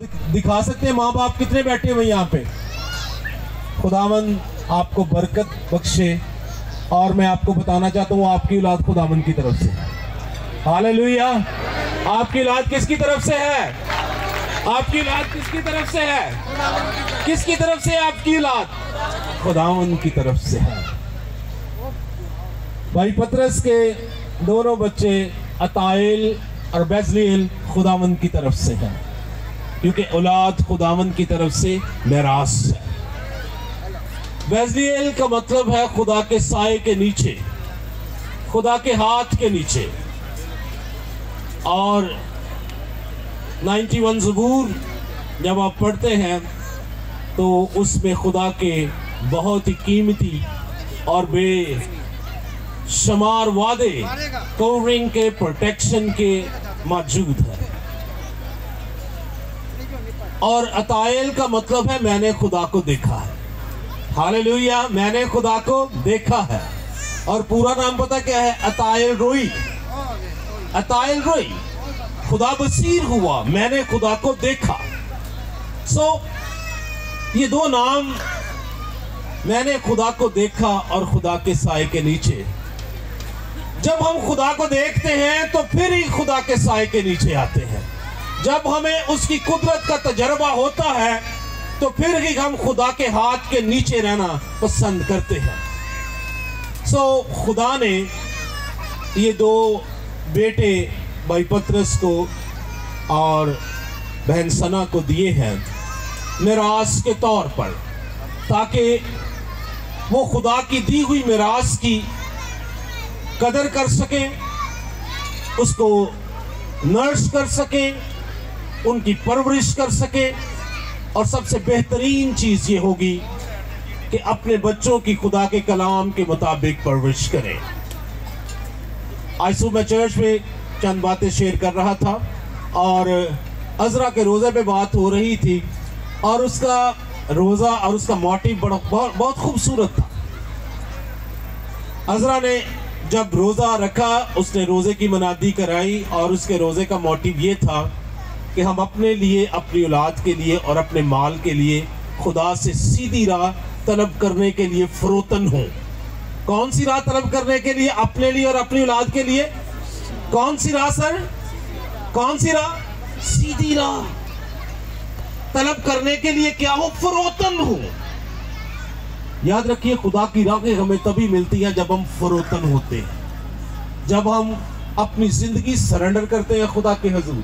दिखा सकते हैं माँ बाप कितने बैठे हुए यहाँ पे। खुदावन आपको बरकत बख्शे और मैं आपको बताना चाहता हूँ आपकी औलाद खुदावन की तरफ से। हालेलुया। आपकी औलाद किसकी तरफ से है? आपकी औलाद किसकी तरफ से है? किसकी तरफ से आपकी औलाद? खुदावन की तरफ से है। भाई पतरस के दोनों बच्चे अताइल और बेजलीएल खुदावन की तरफ से है, क्योंकि औलाद खुदावन की तरफ से मेरास है। बेजलीएल का मतलब है खुदा के साए के नीचे, खुदा के हाथ के नीचे। और 91 ज़बूर जब आप पढ़ते हैं तो उसमें खुदा के बहुत ही कीमती और बेशुमार वादे कवरिंग के, प्रोटेक्शन के मौजूद है। और अताइल का मतलब है मैंने खुदा को देखा है। हालेलुया, मैंने खुदा को देखा है। और पूरा नाम पता क्या है? अताइल रोई। अताइल रोई, खुदा बसीर हुआ, मैंने खुदा को देखा। ये दो नाम, मैंने खुदा को देखा और खुदा के साए के नीचे। जब हम खुदा को देखते हैं तो फिर ही खुदा के साए के नीचे आते हैं। जब हमें उसकी कुदरत का तजर्बा होता है तो फिर ही हम खुदा के हाथ के नीचे रहना पसंद करते हैं। खुदा ने ये दो बेटे भाई पतरस को और बहन सना को दिए हैं मिरास के तौर पर, ताकि वो खुदा की दी हुई मिरास की कदर कर सकें, उसको नर्स कर सकें, उनकी परवरिश कर सके। और सबसे बेहतरीन चीज ये होगी कि अपने बच्चों की खुदा के कलाम के मुताबिक परवरिश करें। आज सुबह चर्च में चंद बातें शेयर कर रहा था और अजरा के रोज़े पे बात हो रही थी और उसका रोज़ा और उसका मोटिव बहुत खूबसूरत था। अजरा ने जब रोज़ा रखा, उसने रोज़े की मनादी कराई और उसके रोज़े का मोटिव ये था कि हम अपने लिए, अपनी औलाद के लिए और अपने माल के लिए खुदा से सीधी राह तलब करने के लिए फरोतन हों। कौन सी राह तलब करने के लिए? अपने लिए और अपनी औलाद के लिए। कौन सी राह सर? कौन सी राह? सीधी राह तलब करने के लिए क्या हो? फरोतन हो। याद रखिए, खुदा की राहें हमें तभी मिलती हैं जब हम फरोतन होते हैं, जब हम अपनी जिंदगी सरेंडर करते हैं खुदा के हुजूर,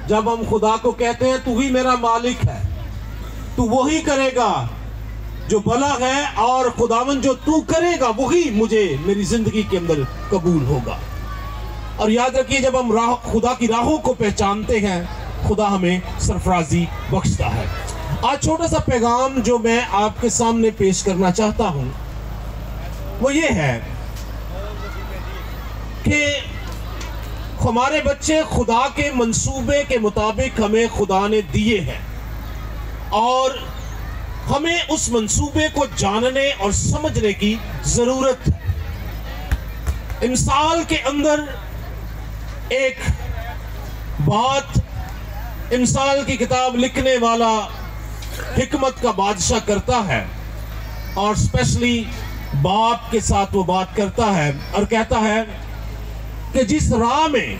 जब हम खुदा को कहते हैं तू ही मेरा मालिक है, तू वही करेगा जो भला है और खुदावन जो तू करेगा वही मुझे मेरी जिंदगी के अंदर कबूल होगा। और याद रखिए, जब हम खुदा की राहों को पहचानते हैं, खुदा हमें सरफराजी बख्शता है। आज छोटा सा पैगाम जो मैं आपके सामने पेश करना चाहता हूं वो ये है कि हमारे बच्चे खुदा के मंसूबे के मुताबिक हमें खुदा ने दिए हैं और हमें उस मंसूबे को जानने और समझने की जरूरत है। इंसाल के अंदर एक बात इंसाल की किताब लिखने वाला हिकमत का बादशाह करता है और स्पेशली बाप के साथ वो बात करता है और कहता है कि जिस राह में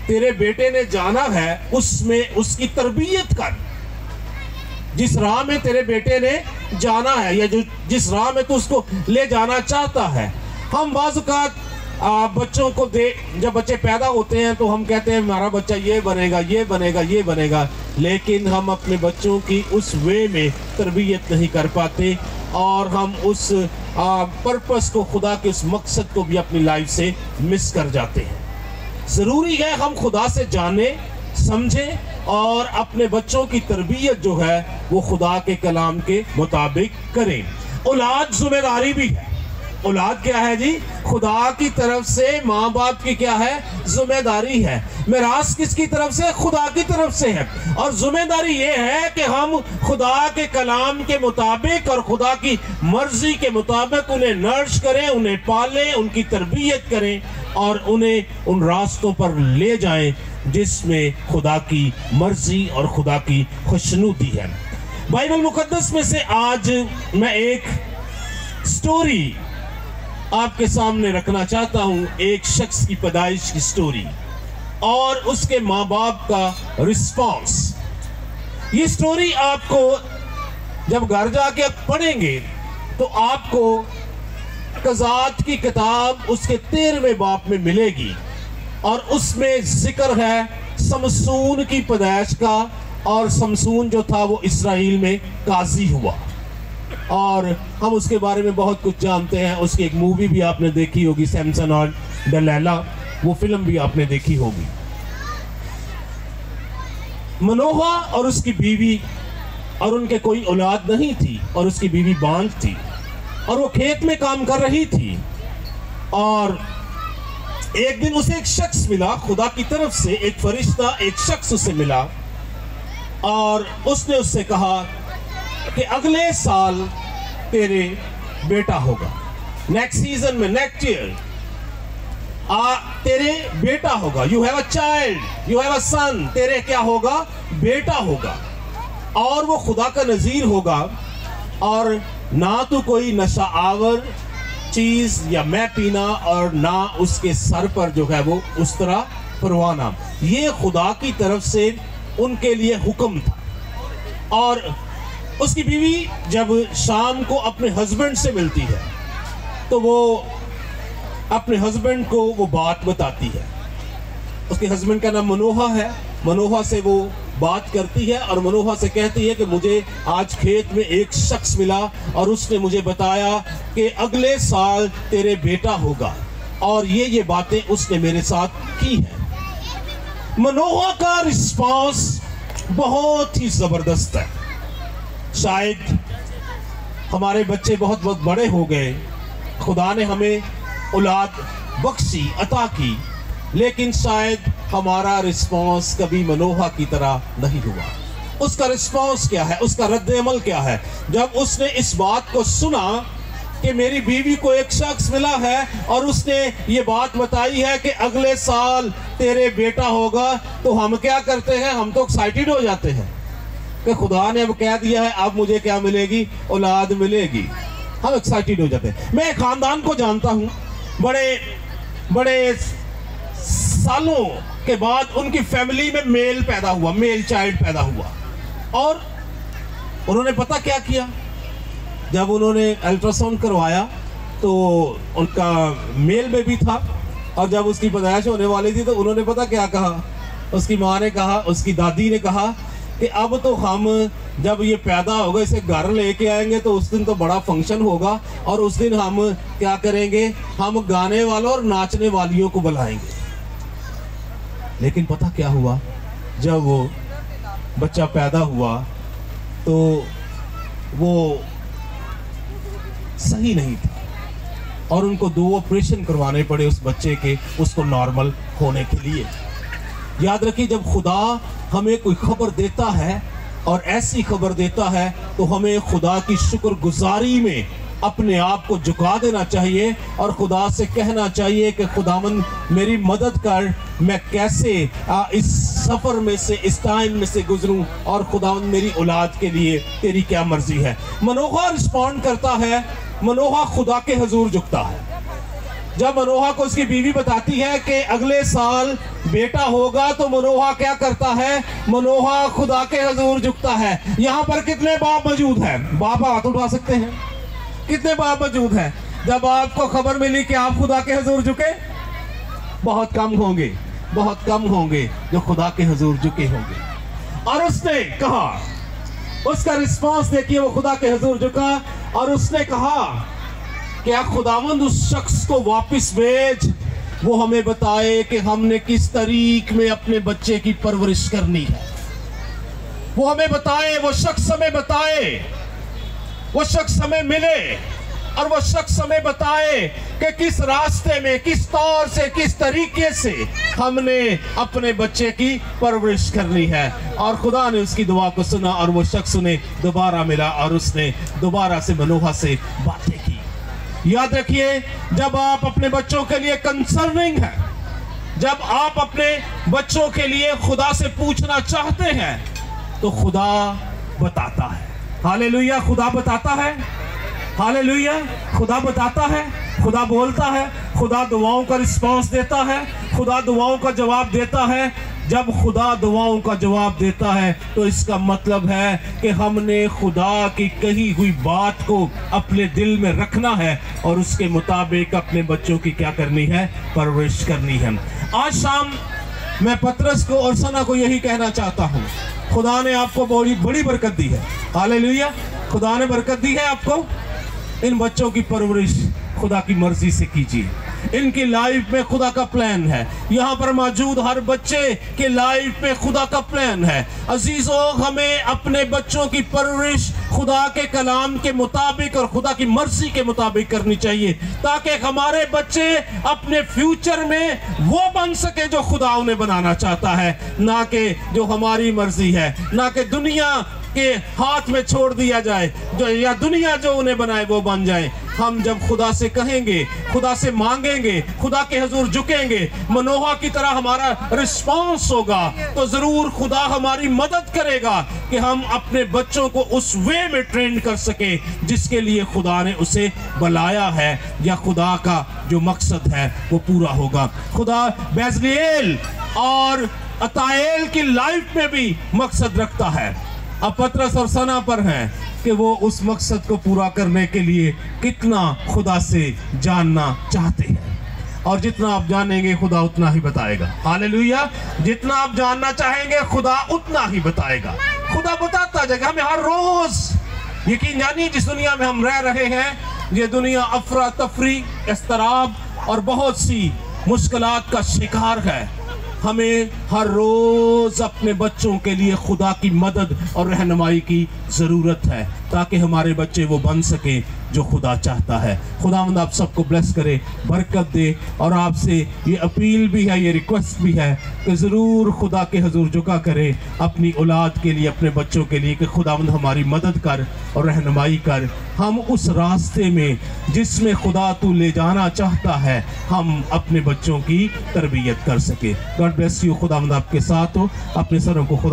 तेरे बेटे ने जाना है उसमें उसकी तरबियत कर। जिस राह में तेरे बेटे ने जाना है या जिस राह में तू उसको ले जाना चाहता है। हम बाज़ औक़ात बच्चों को जब बच्चे पैदा होते हैं तो हम कहते हैं हमारा बच्चा ये बनेगा, ये बनेगा, ये बनेगा, लेकिन हम अपने बच्चों की उस वे में तरबियत नहीं कर पाते और हम उस पर्पस को, खुदा के उस मकसद को भी अपनी लाइफ से मिस कर जाते हैं। ज़रूरी है हम खुदा से जाने, समझें और अपने बच्चों की तरबियत जो है वो खुदा के कलाम के मुताबिक करें। औलाद जिम्मेदारी भी है। औलाद क्या है जी? खुदा की तरफ से माँ बाप की क्या है? जिम्मेदारी है। मिरास किसकी तरफ से? खुदा की तरफ से है। और जिम्मेदारी ये है कि हम खुदा के कलाम के मुताबिक और खुदा की मर्जी के मुताबिक उन्हें नर्श करें, उन्हें पालें, उनकी तरबियत करें और उन्हें उन रास्तों पर ले जाएं जिसमें खुदा की मर्जी और खुदा की खुशनुदी है। बाइबल मुकद्दस में से आज मैं एक स्टोरी आपके सामने रखना चाहता हूं, एक शख्स की पैदाइश की स्टोरी और उसके माँ बाप का रिस्पॉन्स। ये स्टोरी आपको जब घर जाके आप पढ़ेंगे तो आपको कज़ात की किताब उसके 13वें बाब में मिलेगी और उसमें जिक्र है समसून की पैदाइश का। और समसून जो था वो इस्राएल में काजी हुआ और हम उसके बारे में बहुत कुछ जानते हैं। उसकी एक मूवी भी आपने देखी होगी, सैमसन और दलैला, वो फिल्म भी आपने देखी होगी। मनोहा और उसकी बीवी और उनके कोई औलाद नहीं थी और उसकी बीवी बांझ थी और वो खेत में काम कर रही थी। और एक दिन उसे एक शख्स मिला, खुदा की तरफ से एक फरिश्ता, एक शख्स उसे मिला और उसने उससे कहा कि अगले साल तेरे बेटा होगा, नेक्स्ट सीजन में, नेक्स्ट ईयर तेरे बेटा होगा। You have a child, you have a son, तेरे क्या होगा, बेटा होगा। और वो खुदा का नजीर होगा और ना तो कोई नशा आवर चीज या मैं पीना और ना उसके सर पर जो है वो उस तरह परवाना। ये खुदा की तरफ से उनके लिए हुक्म था। और उसकी बीवी जब शाम को अपने हस्बैंड से मिलती है तो वो अपने हस्बैंड को वो बात बताती है। उसके हस्बैंड का नाम मनोहा है। मनोहा से वो बात करती है और मनोहा से कहती है कि मुझे आज खेत में एक शख्स मिला और उसने मुझे बताया कि अगले साल तेरे बेटा होगा और ये बातें उसने मेरे साथ की हैं। मनोहा का रिस्पांस बहुत ही जबरदस्त है। शायद हमारे बच्चे बहुत बहुत बड़े हो गए, खुदा ने हमें औलाद बख्शी, अता की, लेकिन शायद हमारा रिस्पांस कभी मनोहा की तरह नहीं हुआ। उसका रिस्पांस क्या है, उसका रद्द-ए-अमल क्या है? जब उसने इस बात को सुना कि मेरी बीवी को एक शख्स मिला है और उसने ये बात बताई है कि अगले साल तेरे बेटा होगा, तो हम क्या करते हैं? हम तो एक्साइटेड हो जाते हैं कि खुदा ने अब कह दिया है, अब मुझे क्या मिलेगी? औलाद मिलेगी। हम एक्साइटेड हो जाते हैं। मैं एक खानदान को जानता हूँ, बड़े बड़े सालों के बाद उनकी फैमिली में मेल पैदा हुआ, मेल चाइल्ड पैदा हुआ। और उन्होंने पता क्या किया? जब उन्होंने अल्ट्रासाउंड करवाया तो उनका मेल बेबी था और जब उसकी पैदाइश होने वाली थी तो उन्होंने पता क्या कहा? उसकी माँ ने कहा, उसकी दादी ने कहा कि अब तो हम जब ये पैदा होगा इसे घर लेके आएंगे तो उस दिन तो बड़ा फंक्शन होगा और उस दिन हम क्या करेंगे? हम गाने वालों और नाचने वालियों को बुलाएंगे। लेकिन पता क्या हुआ? जब वो बच्चा पैदा हुआ तो वो सही नहीं था और उनको 2 ऑपरेशन करवाने पड़े उस बच्चे के, उसको नॉर्मल होने के लिए। याद रखिए, जब खुदा हमें कोई खबर देता है और ऐसी खबर देता है तो हमें खुदा की शुक्रगुजारी में अपने आप को झुका देना चाहिए और खुदा से कहना चाहिए कि खुदावंद मेरी मदद कर, मैं कैसे इस सफ़र में से, इस टाइम में से गुजरूं और खुदावंद मेरी औलाद के लिए तेरी क्या मर्जी है। मनोहा रिस्पॉन्ड करता है, मनोहा खुदा के हजूर झुकता है। जब मनोहा को उसकी बीवी बताती है कि अगले साल बेटा होगा तो मनोहा क्या करता है? मनोहा खुदा के हजूर झुकता है। यहाँ पर कितने बाप मौजूद हैं? बाप हाथ उठा सकते हैं। कितने बाप मौजूद हैं? जब आपको खबर मिली कि आप खुदा के हजूर झुके? बहुत कम होंगे, बहुत कम होंगे जो खुदा के हजूर झुके होंगे। और उसने कहा, उसका रिस्पांस देखिए, वो खुदा के हजूर झुका और उसने कहा क्या खुदावंद उस शख्स को वापस भेज, वो हमें बताए कि हमने किस तरीक में अपने बच्चे की परवरिश करनी है। वो हमें बताए, वो शख्स हमें बताए, वो शख्स हमें मिले और वो शख्स हमें बताए कि किस रास्ते में, किस तौर से, किस तरीके से हमने अपने बच्चे की परवरिश करनी है। और खुदा ने उसकी दुआ को सुना और वो शख्स उन्हें दोबारा मिला और उसने दोबारा से मनोहा से बातें की। याद रखिए, जब आप अपने बच्चों के लिए कंसर्निंग है, जब आप अपने बच्चों के लिए खुदा से पूछना चाहते हैं तो खुदा बताता है। हालेलुया, खुदा बताता है। हालेलुया, खुदा बताता है, खुदा बोलता है, खुदा दुआओं का रिस्पांस देता है, खुदा दुआओं का जवाब देता है। जब खुदा दुआओं का जवाब देता है तो इसका मतलब है कि हमने खुदा की कही हुई बात को अपने दिल में रखना है और उसके मुताबिक अपने बच्चों की क्या करनी है, परवरिश करनी है। आज शाम मैं पतरस को और सना को यही कहना चाहता हूँ, खुदा ने आपको बड़ी बड़ी बरकत दी है। हालेलुया, खुदा ने बरकत दी है आपको। इन बच्चों की परवरिश खुदा की मर्जी से कीजिए। इनकी लाइफ में खुदा का प्लान है। यहाँ पर मौजूद हर बच्चे के लाइफ में खुदा का प्लान है। अजीजों, हमें अपने बच्चों की परवरिश खुदा के कलाम के मुताबिक और खुदा की मर्जी के मुताबिक करनी चाहिए, ताकि हमारे बच्चे अपने फ्यूचर में वो बन सके जो खुदा उन्हें बनाना चाहता है, ना कि जो हमारी मर्जी है, ना कि दुनिया के हाथ में छोड़ दिया जाए, जो या दुनिया जो उन्हें बनाए वो बन जाए। हम जब खुदा से कहेंगे, खुदा से मांगेंगे, खुदा के हुजूर झुकेंगे, मनोहा की तरह हमारा रिस्पांस होगा, तो जरूर खुदा हमारी मदद करेगा कि हम अपने बच्चों को उस वे में ट्रेन कर सके जिसके लिए खुदा ने उसे बुलाया है, या खुदा का जो मकसद है वो पूरा होगा। खुदा बेजलिएल और अताएल की लाइफ में भी मकसद रखता है। अब पतरस और सना पर है कि वो उस मकसद को पूरा करने के लिए कितना खुदा से जानना चाहते हैं, और जितना आप जानेंगे खुदा उतना ही बताएगा। हालेलुया, जितना आप जानना चाहेंगे खुदा उतना ही बताएगा। खुदा बताता जाएगा हमें हर रोज। यकीन जानिए, जिस दुनिया में हम रह रहे हैं, ये दुनिया अफरा तफरी, इस्तराब और बहुत सी मुश्किलात का शिकार है। हमें हर रोज अपने बच्चों के लिए खुदा की मदद और रहनुमाई की ज़रूरत है, ताकि हमारे बच्चे वो बन सके जो खुदा चाहता है। खुदावंद आप सबको ब्लेस करे, बरकत दे, और आपसे ये अपील भी है, ये रिक्वेस्ट भी है कि ज़रूर खुदा के हुजूर झुका करे अपनी औलाद के लिए, अपने बच्चों के लिए, कि खुदावंद हमारी मदद कर और रहनुमाई कर। हम उस रास्ते में जिसमें खुदा तू ले जाना चाहता है, हम अपने बच्चों की तरबियत कर सके। God bless you. खुदावंद आपके साथ हो। अपने सरों को खुदा